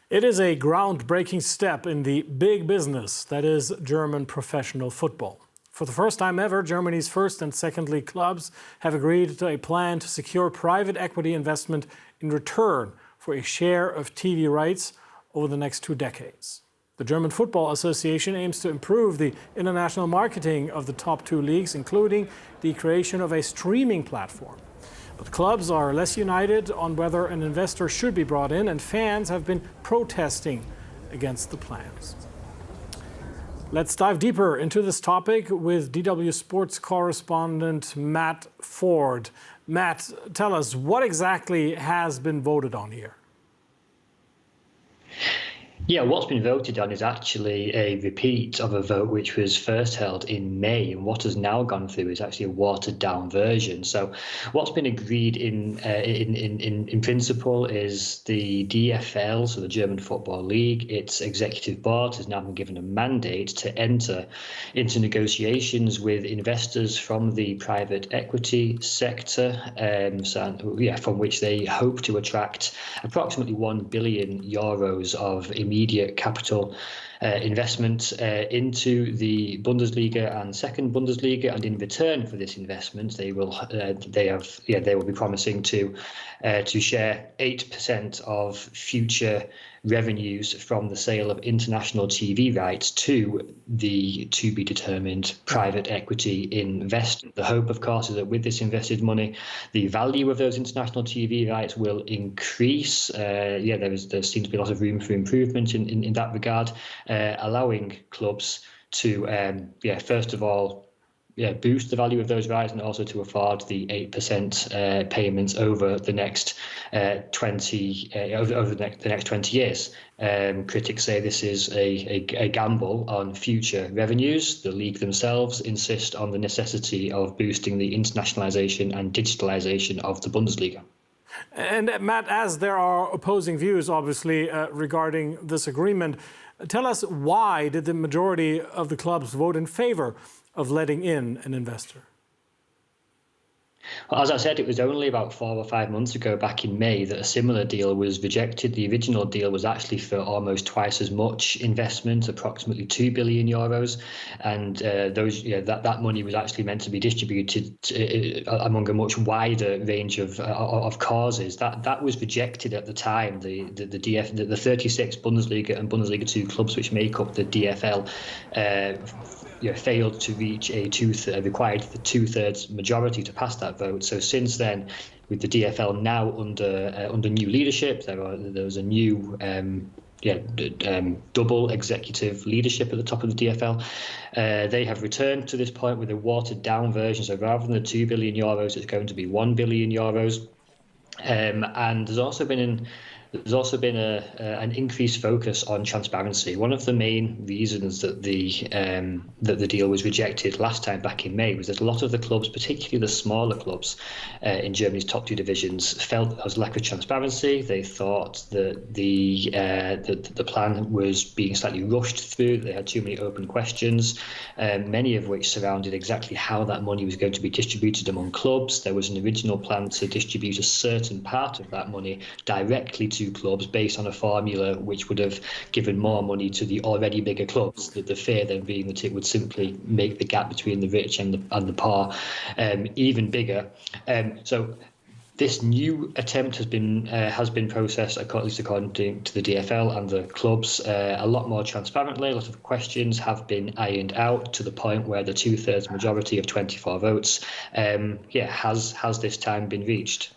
It is a groundbreaking step in the big business that is German professional football. For the first time ever, Germany's first and second league clubs have agreed to a plan to secure private equity investment in return for a share of TV rights over the next 2 decades. The German Football Association aims to improve the international marketing of the top 2 leagues, including the creation of a streaming platform. But clubs are less united on whether an investor should be brought in, and fans have been protesting against the plans. Let's dive deeper into this topic with DW Sports correspondent Matt Ford. Matt, tell us, what exactly has been voted on here? Yeah, what's been voted on is actually a repeat of a vote which was first held in May, and what has now gone through is actually a watered-down version. So, what's been agreed in principle is the DFL, so the German Football League, its executive board has now been given a mandate to enter into negotiations with investors from the private equity sector, from which they hope to attract approximately €1 billion of immediate capital investment into the Bundesliga and second Bundesliga, and in return for this investment, they will be promising to share 8% of future revenues from the sale of international TV rights to the to-be-determined private equity investor. The hope, of course, is that with this invested money, the value of those international TV rights will increase. There seems to be a lot of room for improvement in that regard, allowing clubs to, first of all, boost the value of those rights, and also to afford the 8% payments over the next 20 years. Critics say this is a gamble on future revenues. The league themselves insist on the necessity of boosting the internationalization and digitalization of the Bundesliga. And Matt, as there are opposing views, obviously, regarding this agreement, tell us, why did the majority of the clubs vote in favor of letting in an investor? Well, as I said, it was only about 4 or 5 months ago, back in May, that a similar deal was rejected. The original deal was actually for almost twice as much investment, approximately €2 billion, and that money was actually meant to be distributed among a much wider range of causes. That was rejected at the time. The 36 Bundesliga and Bundesliga 2 clubs which make up the DFL failed to reach required the 2/3 majority to pass that vote. So since then, with the DFL now under new leadership, there was a new double executive leadership at the top of the DFL. They have returned to this point with a watered down version. So rather than the €2 billion, it's going to be €1 billion. And there's also been an increased focus on transparency. One of the main reasons that the deal was rejected last time, back in May, was that a lot of the clubs, particularly the smaller clubs in Germany's top 2 divisions, felt there was lack of transparency. They thought that the plan was being slightly rushed through. They had too many open questions, many of which surrounded exactly how that money was going to be distributed among clubs. There was an original plan to distribute a certain part of that money directly to clubs based on a formula which would have given more money to the already bigger clubs. The fear then being that it would simply make the gap between the rich and the poor even bigger. So this new attempt has been processed, at least according to the DFL and the clubs, a lot more transparently. A lot of questions have been ironed out to the point where the 2/3 majority of 24 votes has this time been reached.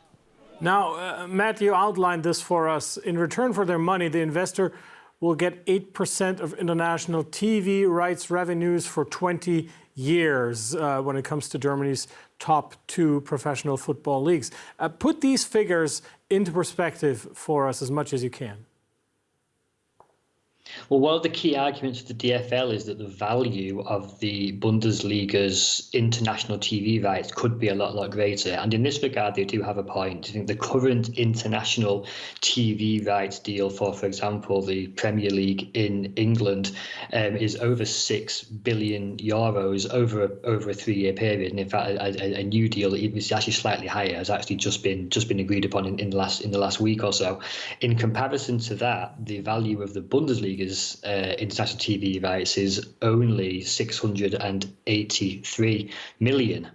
Now, Matt, you outlined this for us. In return for their money, the investor will get 8% of international TV rights revenues for 20 years when it comes to Germany's top 2 professional football leagues. Put these figures into perspective for us as much as you can. Well, one of the key arguments for the DFL is that the value of the Bundesliga's international TV rights could be a lot greater. And in this regard, they do have a point. I think the current international TV rights deal for example, the Premier League in England is over €6 billion over a 3-year period. And in fact, a new deal, it was actually slightly higher, has actually just been agreed upon in the last week or so. In comparison to that, the value of the Bundesliga's international TV rights is only €683 million,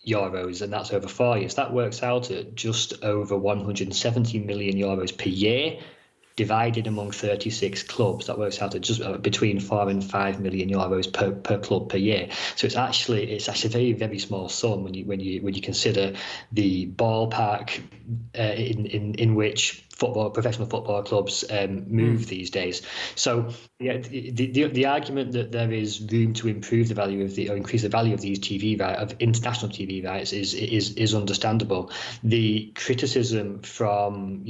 and that's over 4 years. That works out at just over €170 million per year, divided among 36 clubs. That works out at just between €4 and €5 million per club per year. So it's actually a very small sum when you consider the ballpark in which professional football clubs move these days. So yeah, the argument that there is room to improve the value of or increase the value of these international TV rights is understandable. The criticism from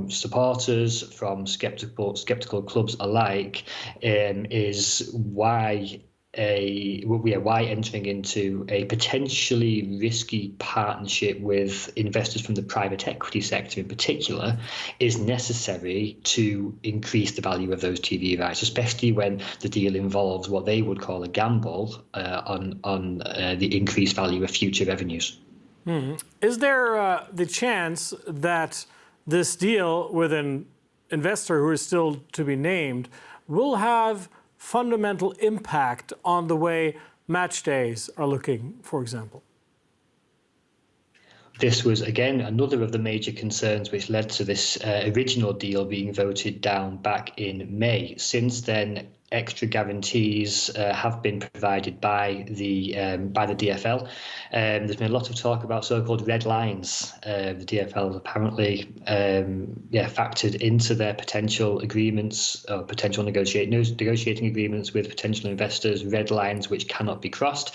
supporters, from skeptical clubs alike, is why entering into a potentially risky partnership with investors from the private equity sector in particular is necessary to increase the value of those TV rights, especially when the deal involves what they would call a gamble on the increased value of future revenues. Is there the chance that this deal with an investor who is still to be named will have fundamental impact on the way match days are looking, for example? This was, again, another of the major concerns which led to this original deal being voted down back in May. Since then, extra guarantees have been provided by the DFL. There's been a lot of talk about so-called red lines. The DFL apparently factored into their potential agreements, or potential negotiating agreements with potential investors, red lines which cannot be crossed.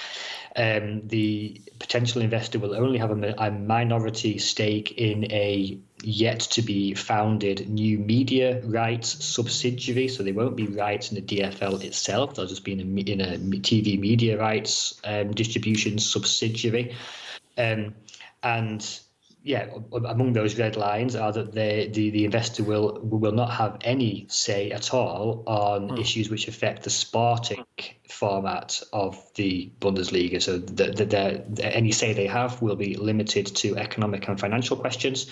The potential investor will only have a minority stake in a yet to be founded new media rights subsidiary, so they won't be rights in the DFL itself. They'll just be in a TV media rights distribution subsidiary, and among those red lines are that the investor will not have any say at all on issues which affect the sporting format of the Bundesliga. So any say they have will be limited to economic and financial questions.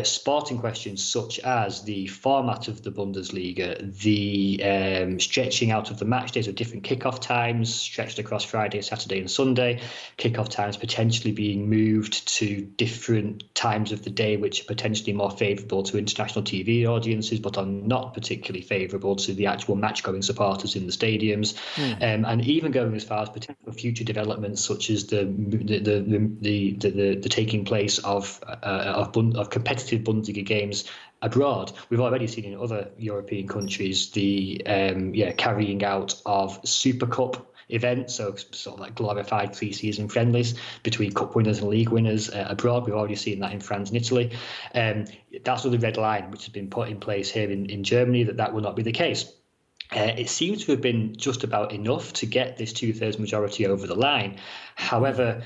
Sporting questions such as the format of the Bundesliga, the stretching out of the match days of different kickoff times, stretched across Friday, Saturday and Sunday, kickoff times potentially being moved to different times of the day which are potentially more favourable to international TV audiences but are not particularly favourable to the actual match-going supporters in the stadiums. And even going as far as potential future developments, such as the taking place of competitive Bundesliga games abroad. We've already seen in other European countries the carrying out of Super Cup events, so sort of like glorified pre-season friendlies between cup winners and league winners abroad. We've already seen that in France and Italy. That's another red line which has been put in place here in Germany, that will not be the case. It seems to have been just about enough to get this 2/3 majority over the line. However,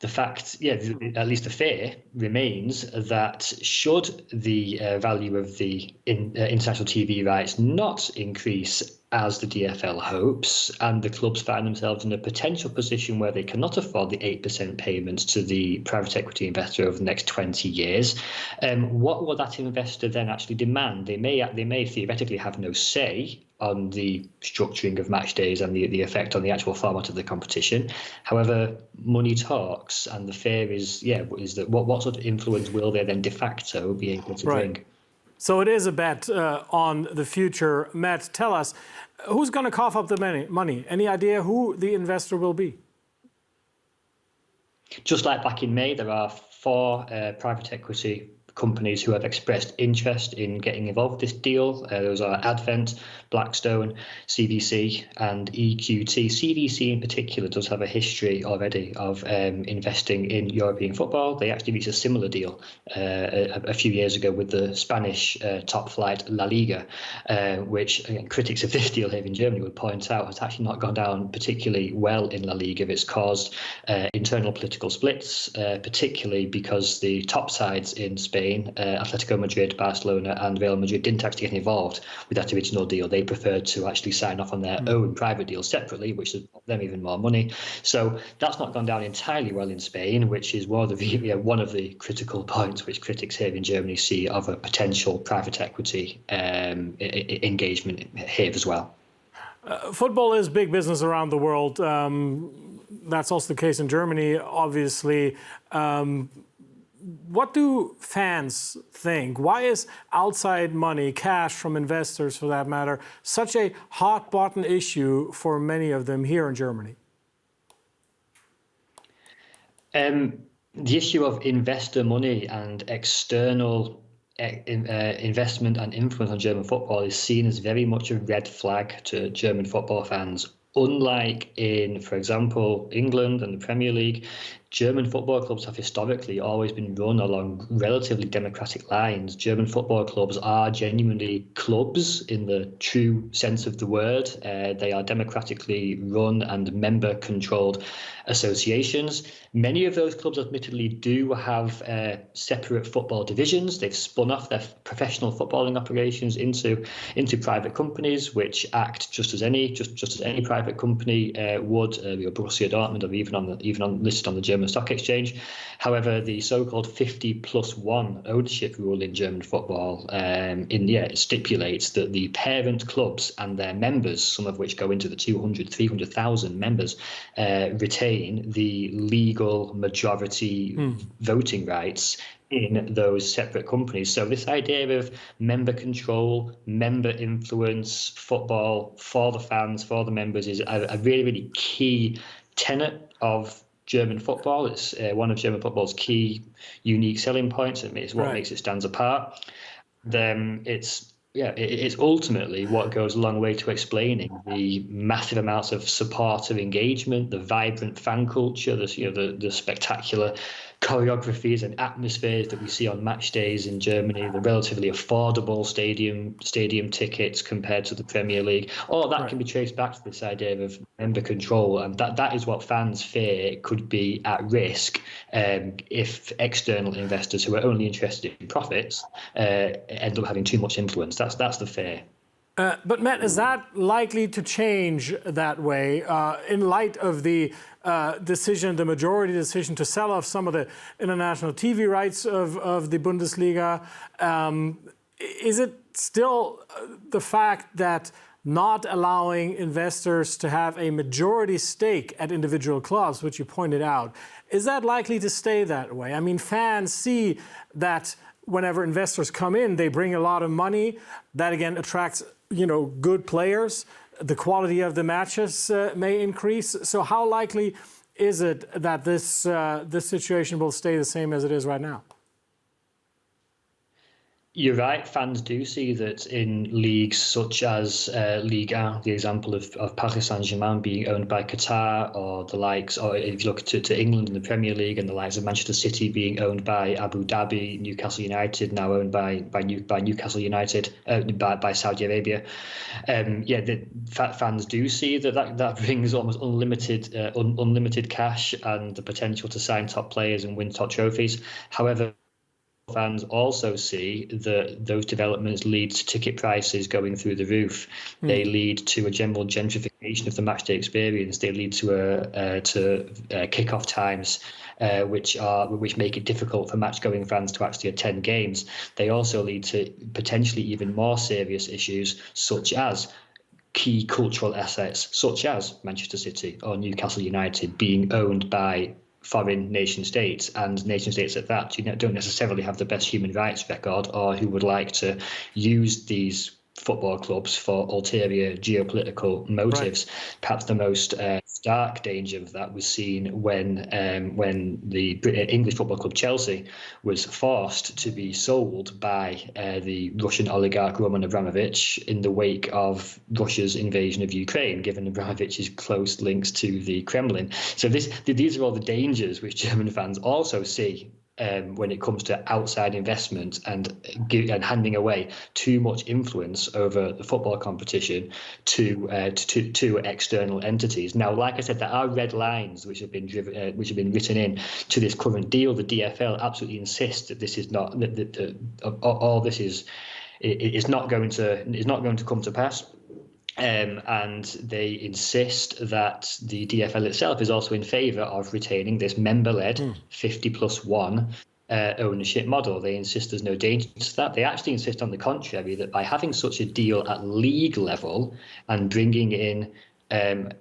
the fact, at least the fear remains that should the value of the international TV rights not increase as the DFL hopes, and the clubs find themselves in a potential position where they cannot afford the 8% payments to the private equity investor over the next 20 years, what will that investor then actually demand? They may theoretically have no say on the structuring of match days and the effect on the actual format of the competition. However, money talks, and the fear is that what sort of influence will they then de facto be able to bring? So it is a bet on the future. Matt, tell us, who's going to cough up the money? Any idea who the investor will be? Just like back in May, there are 4 private equity companies who have expressed interest in getting involved with this deal. Those are Advent, Blackstone, CVC, and EQT. CVC in particular does have a history already of investing in European football. They actually reached a similar deal a few years ago with the Spanish top flight La Liga, which again, critics of this deal here in Germany would point out has actually not gone down particularly well in La Liga. It's caused internal political splits, particularly because the top sides in Spain, Atletico Madrid, Barcelona, and Real Madrid, didn't actually get involved with that original deal. They preferred to actually sign off on their own private deals separately, which has bought them even more money. So that's not gone down entirely well in Spain, which is one of the critical points which critics here in Germany see of a potential private equity engagement here as well. Football is big business around the world. That's also the case in Germany, obviously. What do fans think? Why is outside money, cash from investors for that matter, such a hot button issue for many of them here in Germany? The issue of investor money and external investment and influence on German football is seen as very much a red flag to German football fans. Unlike in, for example, England and the Premier League, German football clubs have historically always been run along relatively democratic lines. German football clubs are genuinely clubs in the true sense of the word. They are democratically run and member-controlled associations. Many of those clubs admittedly do have separate football divisions. They've spun off their professional footballing operations into private companies, which act just as any private company would, Borussia Dortmund, or even listed on the German Stock Exchange. However, the so-called 50+1 ownership rule in German football stipulates that the parent clubs and their members, some of which go into the 300,000 members, retain the legal majority voting rights in those separate companies. So this idea of member control, member influence, football for the fans, for the members is a really, really key tenet of German football. It's one of German football's key unique selling points. It's what makes it stand apart. Then it's ultimately what goes a long way to explaining the massive amounts of supporter engagement, the vibrant fan culture, the spectacular choreographies and atmospheres that we see on match days in Germany, the relatively affordable stadium tickets compared to the Premier League. All that can be traced back to this idea of member control, and that is what fans fear could be at risk if external investors who are only interested in profits end up having too much influence. That's the fear. But Matt, is that likely to change that way in light of the the majority decision to sell off some of the international TV rights of the Bundesliga? Is it still the fact that not allowing investors to have a majority stake at individual clubs, which you pointed out, is that likely to stay that way? I mean, fans see that whenever investors come in, they bring a lot of money. That again attracts, good players. The quality of the matches may increase. So how likely is it that this situation will stay the same as it is right now? You're right. Fans do see that in leagues such as Ligue 1, the example of Paris Saint-Germain being owned by Qatar, or the likes, or if you look to England and the Premier League, and the likes of Manchester City being owned by Abu Dhabi, Newcastle United now owned by Newcastle United, by Saudi Arabia. Fans do see that brings almost unlimited cash and the potential to sign top players and win top trophies. However, fans also see that those developments lead to ticket prices going through the roof. They lead to a general gentrification of the matchday experience. They lead to kick-off times, which make it difficult for match-going fans to actually attend games. They also lead to potentially even more serious issues, such as key cultural assets, such as Manchester City or Newcastle United, being owned by foreign nation states, and nation states at that don't necessarily have the best human rights record, or who would like to use these football clubs for ulterior geopolitical motives. Right. Perhaps the most stark danger of that was seen when the English football club Chelsea was forced to be sold by the Russian oligarch Roman Abramovich in the wake of Russia's invasion of Ukraine, given Abramovich's close links to the Kremlin. So these are all the dangers which German fans also see when it comes to outside investment and handing away too much influence over the football competition to external entities. Now, like I said, there are red lines which have been written in to this current deal. The DFL absolutely insists that this is not all this is not going to come to pass. And they insist that the DFL itself is also in favour of retaining this member-led 50+1 ownership model. They insist there's no danger to that. They actually insist, on the contrary, that by having such a deal at league level and bringing in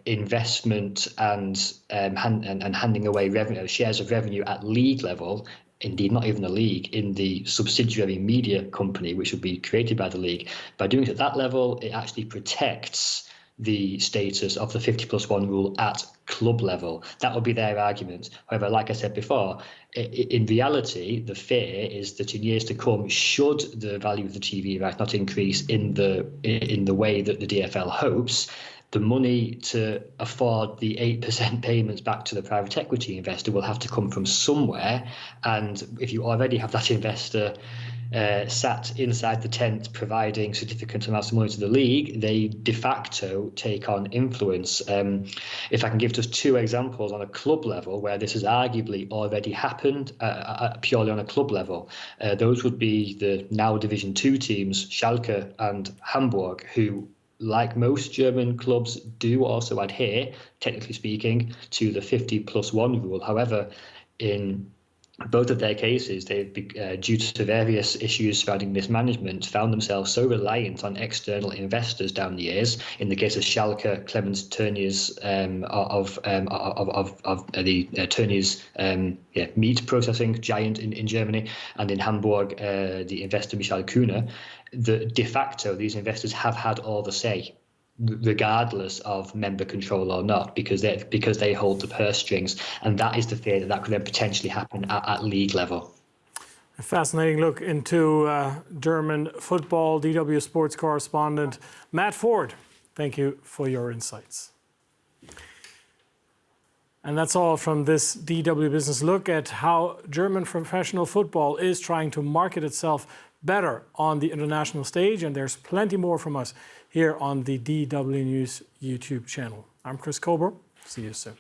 investment and handing away shares of revenue at league level, indeed not even a league, in the subsidiary media company which would be created by the league. By doing it at that level, it actually protects the status of the 50+1 rule at club level. That would be their argument. However, like I said before, in reality, the fear is that in years to come, should the value of the TV rights not increase in the way that the DFL hopes, the money to afford the 8% payments back to the private equity investor will have to come from somewhere. And if you already have that investor sat inside the tent providing significant amounts of money to the league, they de facto take on influence. If I can give just two examples on a club level where this has arguably already happened purely on a club level, those would be the now Division 2 teams, Schalke and Hamburg, who, like most German clubs, do also adhere, technically speaking, to the 50+1 rule. However, in both of their cases, they've, due to various issues surrounding mismanagement, found themselves so reliant on external investors down the years. In the case of Schalke, Clemens Tönnies of the Tönnies meat processing giant in Germany, and in Hamburg, the investor Michael Kühne. De facto, these investors have had all the say, regardless of member control or not, because they hold the purse strings, and that is the fear that could then potentially happen at league level. A fascinating look into German football. DW Sports correspondent Matt Ford, thank you for your insights. And that's all from this DW Business look at how German professional football is trying to market itself better on the international stage. And there's plenty more from us here on the DW News YouTube channel. I'm Chris Kober. See you soon.